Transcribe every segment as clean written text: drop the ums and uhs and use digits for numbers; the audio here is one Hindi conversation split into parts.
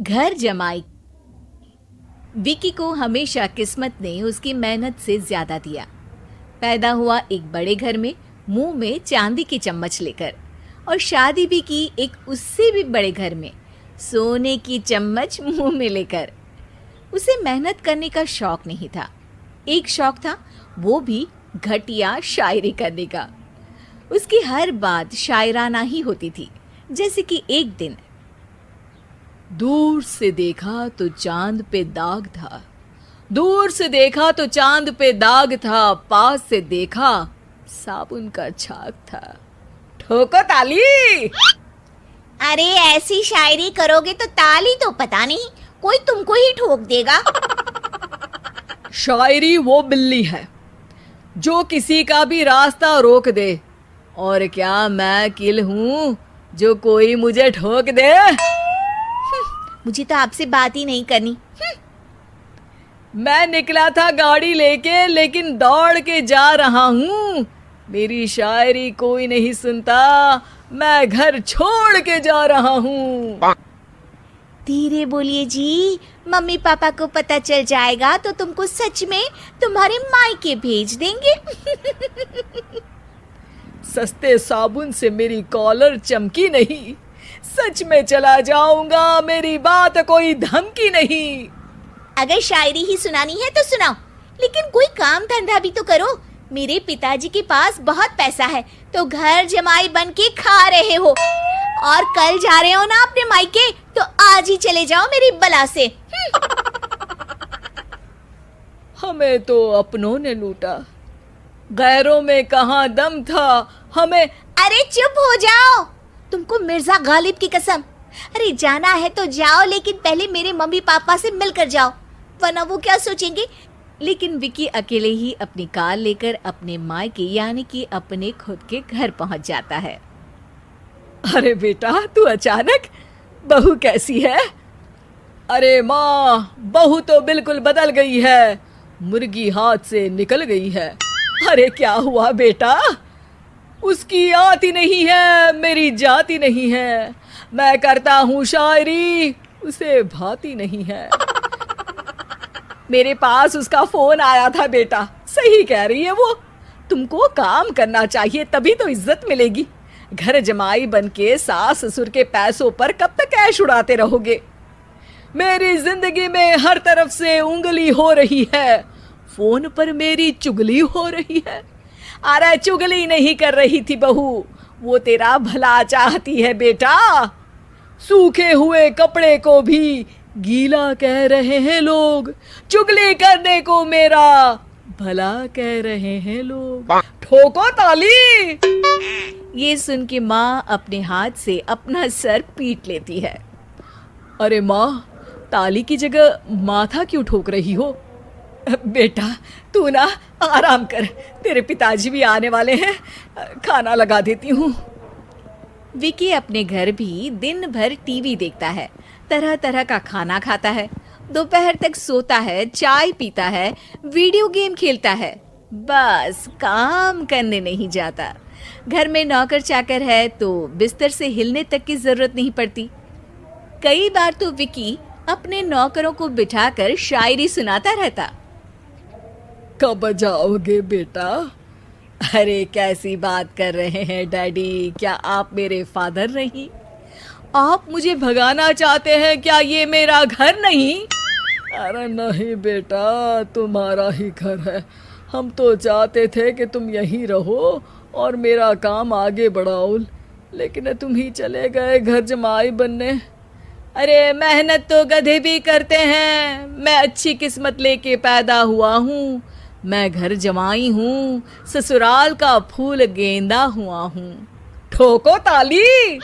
घर जमाई। विकी को हमेशा किस्मत ने उसकी मेहनत से ज्यादा दिया। पैदा हुआ एक बड़े घर में, मुंह में चांदी की चम्मच लेकर, और शादी भी की एक उससे भी बड़े घर में, सोने की चम्मच मुंह में लेकर। उसे मेहनत करने का शौक नहीं था। एक शौक था, वो भी घटिया शायरी करने का। उसकी हर बात शायराना ही होती थी। जैसे कि एक दिन, दूर से देखा तो चांद पे दाग था, दूर से देखा तो चांद पे दाग था, पास से देखा साबुन का छाग था। ठोको ताली। अरे ऐसी शायरी करोगे तो ताली तो पता नहीं, कोई तुमको ही ठोक देगा। शायरी वो बिल्ली है जो किसी का भी रास्ता रोक दे, और क्या मैं किल हूं जो कोई मुझे ठोक दे। मुझे तो आपसे बात ही नहीं करनी। मैं निकला था गाड़ी लेके, लेकिन दौड़ के जा रहा हूँ। मेरी शायरी कोई नहीं सुनता, मैं घर छोड़ के जा रहा हूँ। धीरे बोलिए जी, मम्मी पापा को पता चल जाएगा तो तुमको सच में तुम्हारे मायके भेज देंगे। सस्ते साबुन से मेरी कॉलर चमकी नहीं, सच में चला जाऊंगा, मेरी बात कोई धमकी नहीं। अगर शायरी ही सुनानी है तो सुनाओ, लेकिन कोई काम धंधा भी तो करो। मेरे पिताजी के पास बहुत पैसा है, तो घर जमाई बन के खा रहे हो, और कल जा रहे हो ना अपने मायके, तो आज ही चले जाओ मेरी बला से। हमें तो अपनों ने लूटा, गैरों में कहाँ दम था हमें। अरे चुप हो जाओ, तुमको मिर्जा गालिब की कसम। अरे जाना है तो जाओ, लेकिन पहले मेरे मम्मी पापा से मिलकर जाओ, वरना वो क्या सोचेंगे। लेकिन विकी अकेले ही अपनी कार लेकर अपने मायके यानी कि अपने खुद के घर पहुंच जाता है। अरे बेटा, तू अचानक, बहू कैसी है? अरे माँ, बहू तो बिल्कुल बदल गई है, मुर्गी हाथ से निकल गई है। अरे क्या हुआ बेटा? उसकी आती नहीं है, मेरी जाती नहीं है। मैं करता हूँ शायरी, उसे भाती नहीं है। मेरे पास उसका फोन आया था बेटा, सही कह रही है वो। तुमको काम करना चाहिए, तभी तो इज्जत मिलेगी। घर जमाई बनके सास ससुर के पैसों पर कब तक ऐश उड़ाते रहोगे? मेरी जिंदगी में हर तरफ से उंगली हो रही है, फोन पर मेरी चुगली हो रही है। अरे चुगली नहीं कर रही थी बहू, वो तेरा भला चाहती है बेटा। सूखे हुए कपड़े को भी गीला कह रहे हैं लोग, चुगली करने को मेरा भला कह रहे हैं लोग। ठोको ताली। ये सुन के माँ अपने हाथ से अपना सर पीट लेती है। अरे माँ, ताली की जगह माथा क्यों ठोक रही हो? बेटा तू ना आराम कर, तेरे पिताजी भी आने वाले हैं, खाना लगा देती हूँ। विकी अपने घर भी दिन भर टीवी देखता है, तरह तरह का खाना खाता है, दोपहर तक सोता है, चाय पीता है, वीडियो गेम खेलता है, बस काम करने नहीं जाता। घर में नौकर चाकर है तो बिस्तर से हिलने तक की जरूरत नहीं पड़ती। कई बार तो विकी अपने नौकरों को बिठाकर शायरी सुनाता रहता। कब जाओगे बेटा? अरे कैसी बात कर रहे हैं डैडी, क्या आप मेरे फादर नहीं? आप मुझे भगाना चाहते हैं क्या? ये मेरा घर नहीं। अरे नहीं बेटा, तुम्हारा ही घर है। हम तो चाहते थे कि तुम यहीं रहो और मेरा काम आगे बढ़ाओ, लेकिन तुम ही चले गए घर जमाई बनने। अरे मेहनत तो गधे भी करते हैं, मैं अच्छी किस्मत लेके पैदा हुआ हूँ, मैं घर जमाई हूँ, ससुराल का फूल गेंदा हुआ हूँ। ठोको ताली।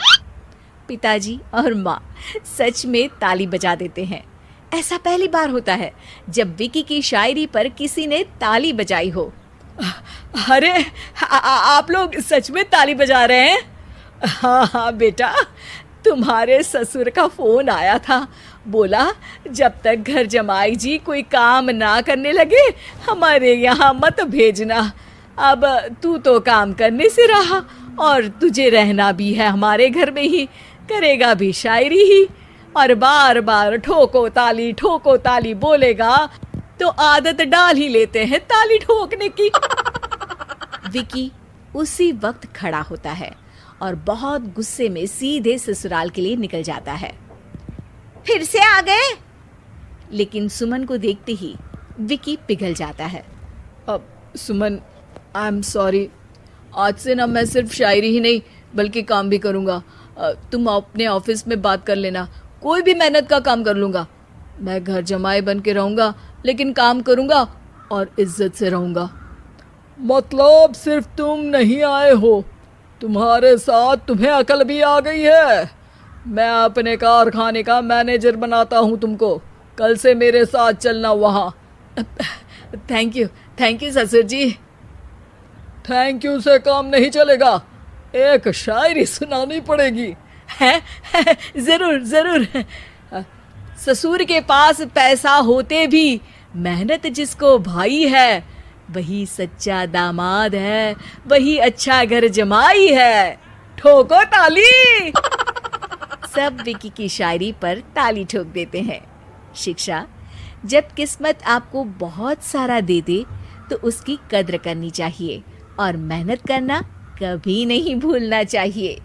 पिताजी और माँ सच में ताली बजा देते हैं। ऐसा पहली बार होता है जब विकी की शायरी पर किसी ने ताली बजाई हो। अरे आप लोग सच में ताली बजा रहे हैं? हाँ हाँ बेटा, तुम्हारे ससुर का फोन आया था, बोला जब तक घर जमाई जी कोई काम ना करने लगे हमारे यहाँ मत भेजना। अब तू तो काम करने से रहा और तुझे रहना भी है हमारे घर में ही, करेगा भी शायरी ही। और बार बार ठोको ताली बोलेगा तो आदत डाल ही लेते हैं ताली ठोकने की। विकी उसी वक्त खड़ा होता है और बहुत गुस्से में सीधे ससुराल के लिए निकल जाता है। फिर से आ गए? लेकिन सुमन को देखते ही विकी पिघल जाता है। अब सुमन, आई एम सॉरी, आज से ना मैं सिर्फ शायरी ही नहीं बल्कि काम भी करूँगा। तुम अपने ऑफिस में बात कर लेना, कोई भी मेहनत का काम कर लूँगा। मैं घर जमाई बन के रहूँगा लेकिन काम करूँगा और इज्जत से रहूँगा। मतलब सिर्फ तुम नहीं आए हो, तुम्हारे साथ तुम्हें अकल भी आ गई है। मैं अपने कारखाने का मैनेजर बनाता हूँ तुमको, कल से मेरे साथ चलना वहाँ। थैंक यू ससुर जी। थैंक यू से काम नहीं चलेगा, एक शायरी सुनानी पड़ेगी। है? जरूर। ससुर के पास पैसा होते भी मेहनत जिसको भाई है, वही सच्चा दामाद है, वही अच्छा घर जमाई है। ठोको ताली। सब विकी की शायरी पर ताली ठोक देते हैं। शिक्षा: जब किस्मत आपको बहुत सारा दे दे तो उसकी कद्र करनी चाहिए और मेहनत करना कभी नहीं भूलना चाहिए।